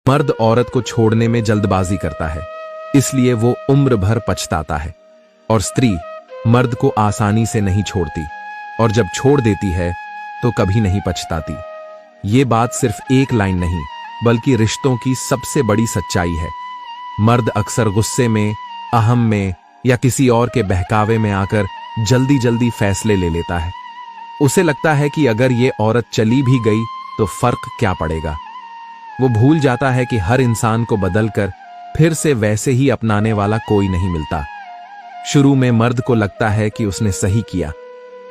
मर्द औरत को छोड़ने में जल्दबाजी करता है, इसलिए वो उम्र भर पछताता है। और स्त्री मर्द को आसानी से नहीं छोड़ती, और जब छोड़ देती है तो कभी नहीं पछताती। ये बात सिर्फ एक लाइन नहीं, बल्कि रिश्तों की सबसे बड़ी सच्चाई है। मर्द अक्सर गुस्से में, अहम में या किसी और के बहकावे में आकर जल्दी जल्दी फैसले ले लेता है। उसे लगता है कि अगर ये औरत चली भी गई तो फर्क क्या पड़ेगा। वो भूल जाता है कि हर इंसान को बदलकर फिर से वैसे ही अपनाने वाला कोई नहीं मिलता। शुरू में मर्द को लगता है कि उसने सही किया,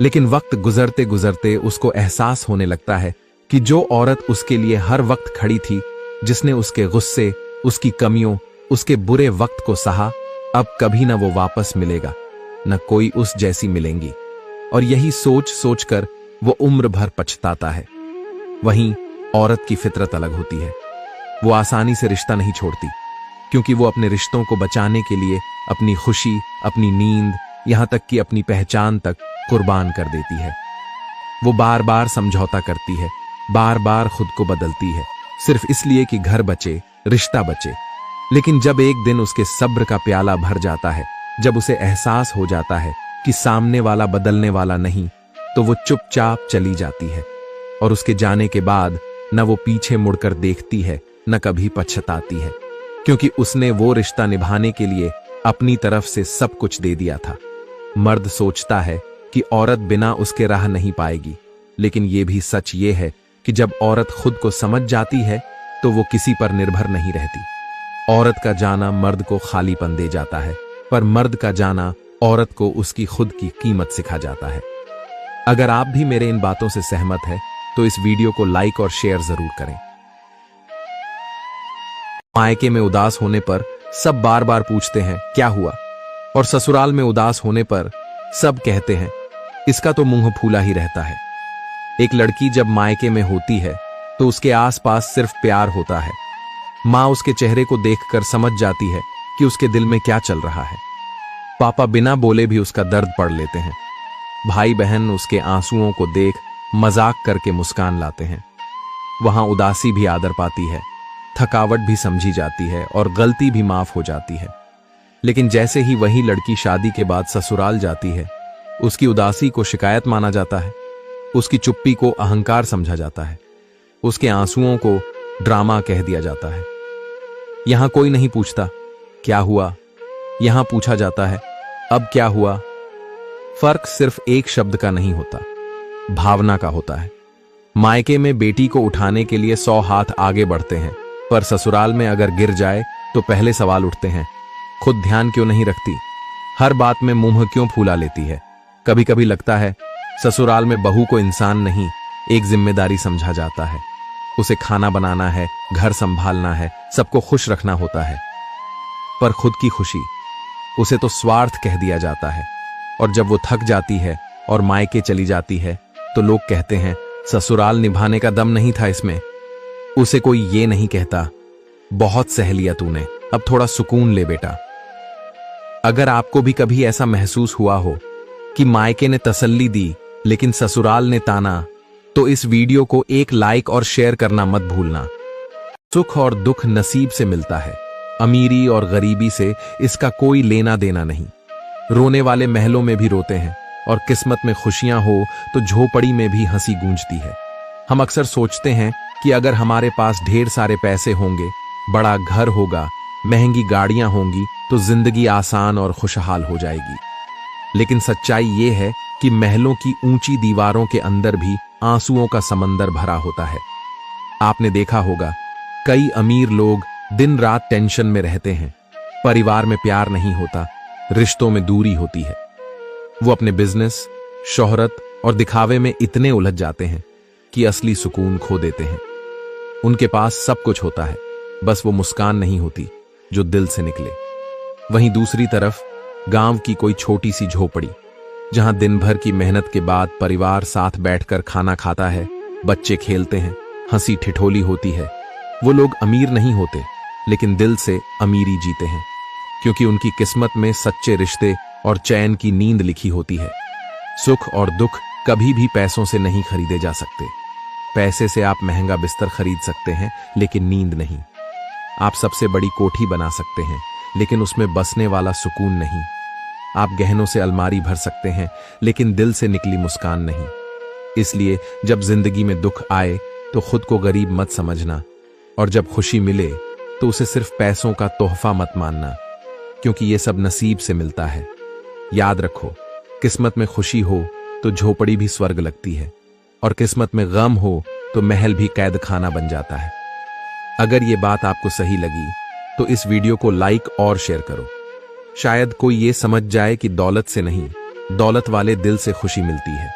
लेकिन वक्त गुजरते गुजरते उसको एहसास होने लगता है कि जो औरत उसके लिए हर वक्त खड़ी थी, जिसने उसके गुस्से, उसकी कमियों, उसके बुरे वक्त को सहा, अब कभी न वो वापस मिलेगा, न कोई उस जैसी मिलेंगी। और यही सोच सोचकर वो उम्र भर पछताता है। वहीं औरत की फितरत अलग होती है। वो आसानी से रिश्ता नहीं छोड़ती, क्योंकि वो अपने रिश्तों को बचाने के लिए अपनी खुशी, अपनी नींद, यहां तक कि अपनी पहचान तक कुर्बान कर देती है। वो बार बार समझौता करती है, बार बार खुद को बदलती है, सिर्फ इसलिए कि घर बचे, रिश्ता बचे। लेकिन जब एक दिन उसके सब्र का प्याला भर जाता है, जब उसे एहसास हो जाता है कि सामने वाला बदलने वाला नहीं, तो वो चुपचाप चली जाती है। और उसके जाने के बाद न वो पीछे मुड़कर देखती है, न कभी पछताती है, क्योंकि उसने वो रिश्ता निभाने के लिए अपनी तरफ से सब कुछ दे दिया था। मर्द सोचता है कि औरत बिना उसके रह नहीं पाएगी, लेकिन ये भी सच ये है कि जब औरत खुद को समझ जाती है तो वो किसी पर निर्भर नहीं रहती। औरत का जाना मर्द को खालीपन दे जाता है, पर मर्द का जाना औरत को उसकी खुद की कीमत सिखा जाता है। अगर आप भी मेरे इन बातों से सहमत हैं तो इस वीडियो को लाइक और शेयर जरूर करें। मायके में उदास होने पर सब बार बार पूछते हैं क्या हुआ, और ससुराल में उदास होने पर सब कहते हैं इसका तो मुंह फूला ही रहता है। एक लड़की जब मायके में होती है तो उसके आसपास सिर्फ प्यार होता है। माँ उसके चेहरे को देखकर समझ जाती है कि उसके दिल में क्या चल रहा है। पापा बिना बोले भी उसका दर्द पढ़ लेते हैं। भाई बहन उसके आंसुओं को देख मजाक करके मुस्कान लाते हैं। वहां उदासी भी आदर पाती है, थकावट भी समझी जाती है और गलती भी माफ हो जाती है। लेकिन जैसे ही वही लड़की शादी के बाद ससुराल जाती है, उसकी उदासी को शिकायत माना जाता है, उसकी चुप्पी को अहंकार समझा जाता है, उसके आंसुओं को ड्रामा कह दिया जाता है। यहां कोई नहीं पूछता क्या हुआ, यहां पूछा जाता है अब क्या हुआ। फर्क सिर्फ एक शब्द का नहीं होता, भावना का होता है। मायके में बेटी को उठाने के लिए 100 हाथ आगे बढ़ते हैं, पर ससुराल में अगर गिर जाए तो पहले सवाल उठते हैं खुद ध्यान क्यों नहीं रखती, हर बात में मुंह क्यों फूला लेती है। कभी कभी लगता है ससुराल में बहू को इंसान नहीं, एक जिम्मेदारी समझा जाता है। उसे खाना बनाना है, घर संभालना है, सबको खुश रखना होता है। पर खुद की खुशी, उसे तो स्वार्थ कह दिया जाता है। और जब वो थक जाती है और मायके चली जाती है तो लोग कहते हैं ससुराल निभाने का दम नहीं था इसमें। उसे कोई ये नहीं कहता बहुत सह लिया तूने, अब थोड़ा सुकून ले बेटा। अगर आपको भी कभी ऐसा महसूस हुआ हो कि मायके ने तसल्ली दी लेकिन ससुराल ने ताना, तो इस वीडियो को एक लाइक और शेयर करना मत भूलना। सुख और दुख नसीब से मिलता है, अमीरी और गरीबी से इसका कोई लेना देना नहीं। रोने वाले महलों में भी रोते हैं, और किस्मत में खुशियां हो तो झोपड़ी में भी हंसी गूंजती है। हम अक्सर सोचते हैं कि अगर हमारे पास ढेर सारे पैसे होंगे, बड़ा घर होगा, महंगी गाड़ियां होंगी, तो जिंदगी आसान और खुशहाल हो जाएगी। लेकिन सच्चाई ये है कि महलों की ऊंची दीवारों के अंदर भी आंसुओं का समंदर भरा होता है। आपने देखा होगा कई अमीर लोग दिन रात टेंशन में रहते हैं, परिवार में प्यार नहीं होता, रिश्तों में दूरी होती है। वो अपने बिजनेस, शोहरत और दिखावे में इतने उलझ जाते हैं कि असली सुकून खो देते हैं। उनके पास सब कुछ होता है, बस वो मुस्कान नहीं होती जो दिल से निकले। वहीं दूसरी तरफ गांव की कोई छोटी सी झोपड़ी, जहां दिन भर की मेहनत के बाद परिवार साथ बैठकर खाना खाता है, बच्चे खेलते हैं, हंसी ठिठोली होती है। वो लोग अमीर नहीं होते, लेकिन दिल से अमीरी जीते हैं, क्योंकि उनकी किस्मत में सच्चे रिश्ते और चैन की नींद लिखी होती है। सुख और दुख कभी भी पैसों से नहीं खरीदे जा सकते। पैसे से आप महंगा बिस्तर खरीद सकते हैं, लेकिन नींद नहीं। आप सबसे बड़ी कोठी बना सकते हैं, लेकिन उसमें बसने वाला सुकून नहीं। आप गहनों से अलमारी भर सकते हैं, लेकिन दिल से निकली मुस्कान नहीं। इसलिए जब जिंदगी में दुख आए तो खुद को गरीब मत समझना, और जब खुशी मिले तो उसे सिर्फ पैसों का तोहफा मत मानना, क्योंकि ये सब नसीब से मिलता है। याद रखो, किस्मत में खुशी हो तो झोपड़ी भी स्वर्ग लगती है, और किस्मत में गम हो तो महल भी कैद खाना बन जाता है। अगर ये बात आपको सही लगी तो इस वीडियो को लाइक और शेयर करो। शायद कोई ये समझ जाए कि दौलत से नहीं, दौलत वाले दिल से खुशी मिलती है।